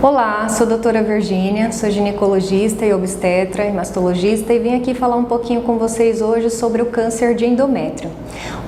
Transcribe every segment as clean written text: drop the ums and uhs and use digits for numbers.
Olá, sou a doutora Virgínia, sou ginecologista e obstetra e mastologista e vim aqui falar um pouquinho com vocês hoje sobre o câncer de endométrio.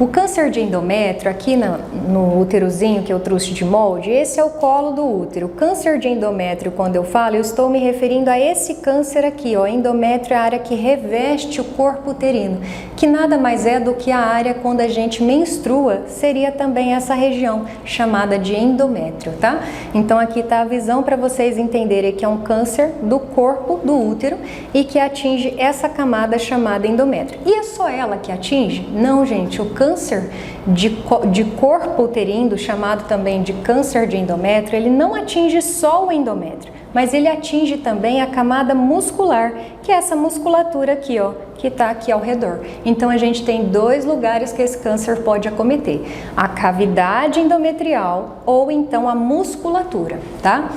O câncer de endométrio, aqui no úterozinho que eu trouxe de molde, esse é o colo do útero. O câncer de endométrio, quando eu falo, eu estou me referindo a esse câncer aqui, ó. Endométrio é a área que reveste o corpo uterino, que nada mais é do que a área quando a gente menstrua, seria também essa região chamada de endométrio, tá? Então aqui está a visão para vocês entenderem que é um câncer do corpo do útero e que atinge essa camada chamada endométrio. E é só ela que atinge? Não, gente, o câncer de corpo uterino, chamado também de câncer de endométrio, ele não atinge só o endométrio, mas ele atinge também a camada muscular, que é essa musculatura aqui, ó, que está aqui ao redor. Então a gente tem dois lugares que esse câncer pode acometer: a cavidade endometrial ou então a musculatura, tá?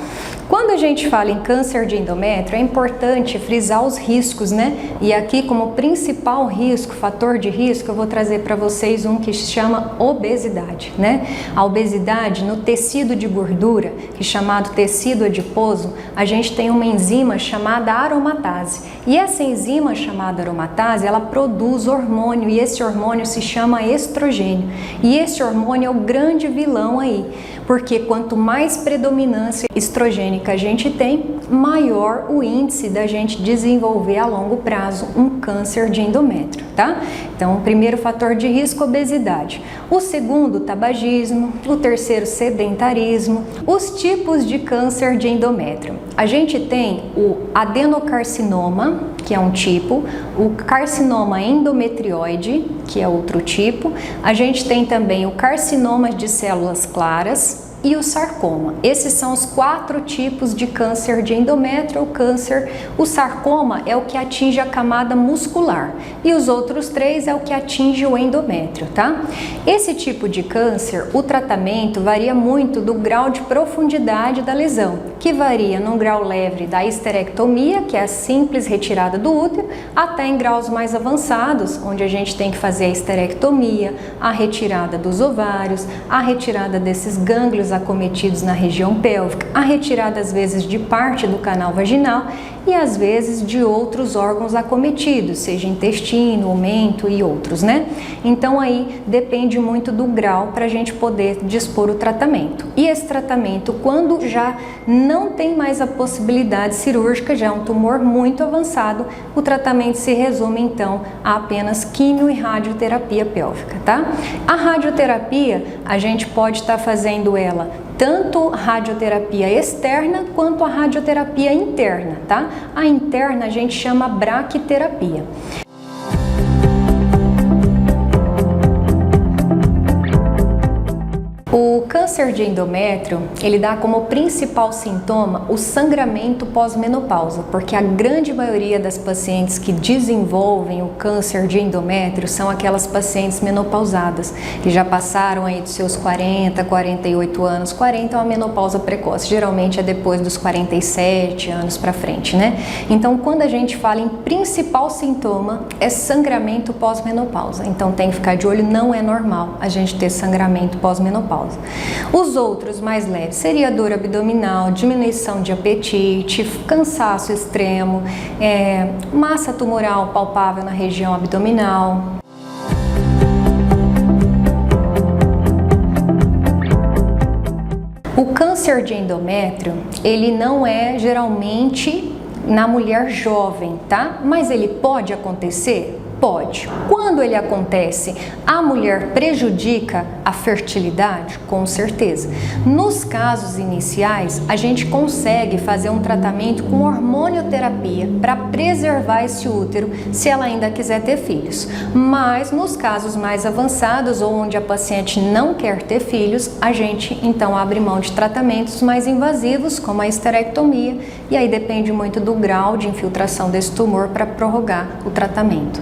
Quando a gente fala em câncer de endométrio, é importante frisar os riscos, né? E aqui, como principal risco, fator de risco, eu vou trazer para vocês um que se chama obesidade, né? A obesidade no tecido de gordura, que é chamado tecido adiposo, a gente tem uma enzima chamada aromatase. E essa enzima chamada aromatase, ela produz hormônio, e esse hormônio se chama estrogênio. E esse hormônio é o grande vilão aí, porque quanto mais predominância estrogênica a gente tem, maior o índice da gente desenvolver a longo prazo um câncer de endométrio, tá? Então, o primeiro fator de risco, obesidade. O segundo, tabagismo. O terceiro, sedentarismo. Os tipos de câncer de endométrio. A gente tem o adenocarcinoma, que é um tipo, o carcinoma endometrioide, que é outro tipo. A gente tem também o carcinoma de células claras e o sarcoma. Esses são os 4 tipos de câncer de endométrio ou câncer. O sarcoma é o que atinge a camada muscular e os outros 3 é o que atinge o endométrio, tá? Esse tipo de câncer, o tratamento varia muito do grau de profundidade da lesão, que varia num grau leve da histerectomia, que é a simples retirada do útero, até em graus mais avançados, onde a gente tem que fazer a histerectomia, a retirada dos ovários, a retirada desses gânglios acometidos na região pélvica, a retirada às vezes de parte do canal vaginal e às vezes de outros órgãos acometidos, seja intestino, mento e outros, né? Então aí depende muito do grau para a gente poder dispor o tratamento. E esse tratamento, quando já não tem mais a possibilidade cirúrgica, já é um tumor muito avançado, o tratamento se resume então a apenas quimio e radioterapia pélvica, tá? A radioterapia, a gente pode estar fazendo ela tanto radioterapia externa quanto a radioterapia interna, tá? A interna a gente chama braquiterapia. O câncer de endométrio, ele dá como principal sintoma o sangramento pós-menopausa, porque a grande maioria das pacientes que desenvolvem o câncer de endométrio são aquelas pacientes menopausadas, que já passaram aí dos seus 40, 48 anos. 40 é uma menopausa precoce, geralmente é depois dos 47 anos para frente, né? Então, quando a gente fala em principal sintoma, é sangramento pós-menopausa. Então, tem que ficar de olho, não é normal a gente ter sangramento pós-menopausa. Os outros mais leves seria dor abdominal, diminuição de apetite, cansaço extremo, massa tumoral palpável na região abdominal. O câncer de endométrio, ele não é geralmente na mulher jovem, tá? Mas ele pode acontecer? Pode. Quando ele acontece, a mulher prejudica a fertilidade? Com certeza. Nos casos iniciais, a gente consegue fazer um tratamento com hormonioterapia para preservar esse útero, se ela ainda quiser ter filhos. Mas nos casos mais avançados, ou onde a paciente não quer ter filhos, a gente então abre mão de tratamentos mais invasivos, como a histerectomia, e aí depende muito do grau de infiltração desse tumor para prorrogar o tratamento.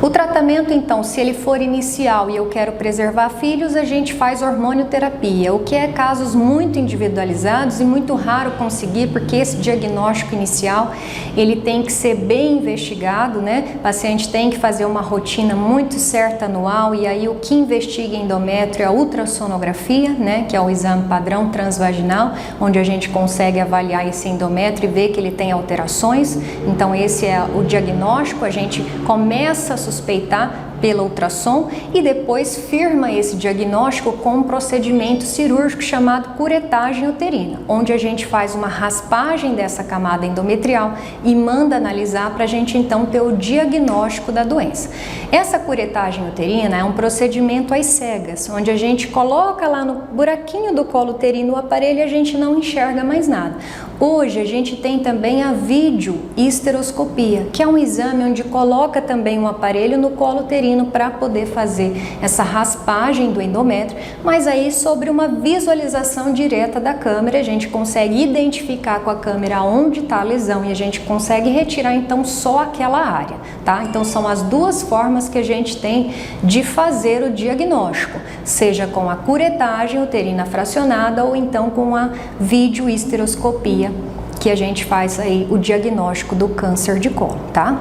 O tratamento tratamento, então, se ele for inicial e eu quero preservar filhos, a gente faz hormonioterapia, o que é casos muito individualizados e muito raro conseguir, porque esse diagnóstico inicial, ele tem que ser bem investigado, né? O paciente tem que fazer uma rotina muito certa anual, e aí o que investiga endométrio é a ultrassonografia, né? Que é o exame padrão transvaginal, onde a gente consegue avaliar esse endométrio e ver que ele tem alterações. Então esse é o diagnóstico, a gente começa a suspeitar pela ultrassom e depois firma esse diagnóstico com um procedimento cirúrgico chamado curetagem uterina, onde a gente faz uma raspagem dessa camada endometrial e manda analisar para a gente então ter o diagnóstico da doença. Essa curetagem uterina é um procedimento às cegas, onde a gente coloca lá no buraquinho do colo uterino o aparelho e a gente não enxerga mais nada. Hoje a gente tem também a videohisteroscopia, que é um exame onde coloca também um aparelho no colo uterino para poder fazer essa raspagem do endométrio, mas aí sobre uma visualização direta da câmera, a gente consegue identificar com a câmera onde está a lesão e a gente consegue retirar então só aquela área, tá? Então são as duas formas que a gente tem de fazer o diagnóstico, seja com a curetagem uterina fracionada ou então com a videohisteroscopia, que a gente faz aí o diagnóstico do câncer de colo, tá?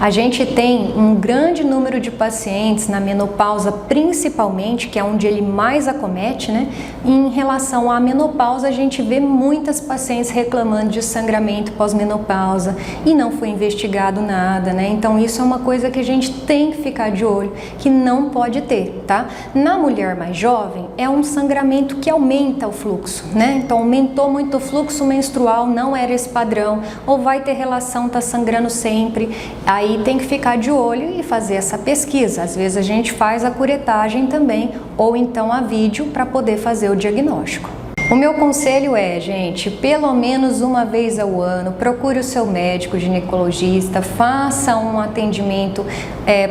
A gente tem um grande número de pacientes na menopausa, principalmente, que é onde ele mais acomete, né? Em relação à menopausa, a gente vê muitas pacientes reclamando de sangramento pós-menopausa e não foi investigado nada, né? Então isso é uma coisa que a gente tem que ficar de olho, que não pode ter, tá? Na mulher mais jovem, é um sangramento que aumenta o fluxo, né? Então aumentou muito o fluxo menstrual, não era esse padrão, ou vai ter relação, tá sangrando sempre, aí tem que ficar de olho e fazer essa pesquisa. Às vezes a gente faz a curetagem também, ou então a vídeo para poder fazer o diagnóstico. O meu conselho é, gente, pelo menos uma vez ao ano, procure o seu médico ginecologista, faça um atendimento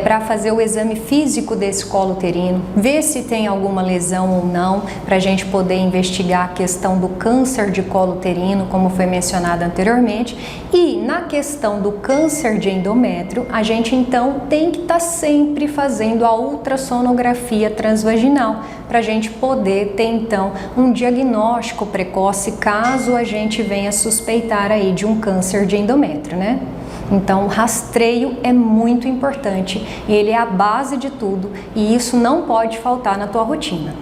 para fazer o exame físico desse colo uterino, ver se tem alguma lesão ou não, para a gente poder investigar a questão do câncer de colo uterino, como foi mencionado anteriormente, e na questão do câncer de endométrio, a gente então tem que estar sempre fazendo a ultrassonografia transvaginal, para a gente poder ter então um diagnóstico precoce caso a gente venha suspeitar aí de um câncer de endométrio, né? Então o rastreio é muito importante, ele é a base de tudo e isso não pode faltar na tua rotina.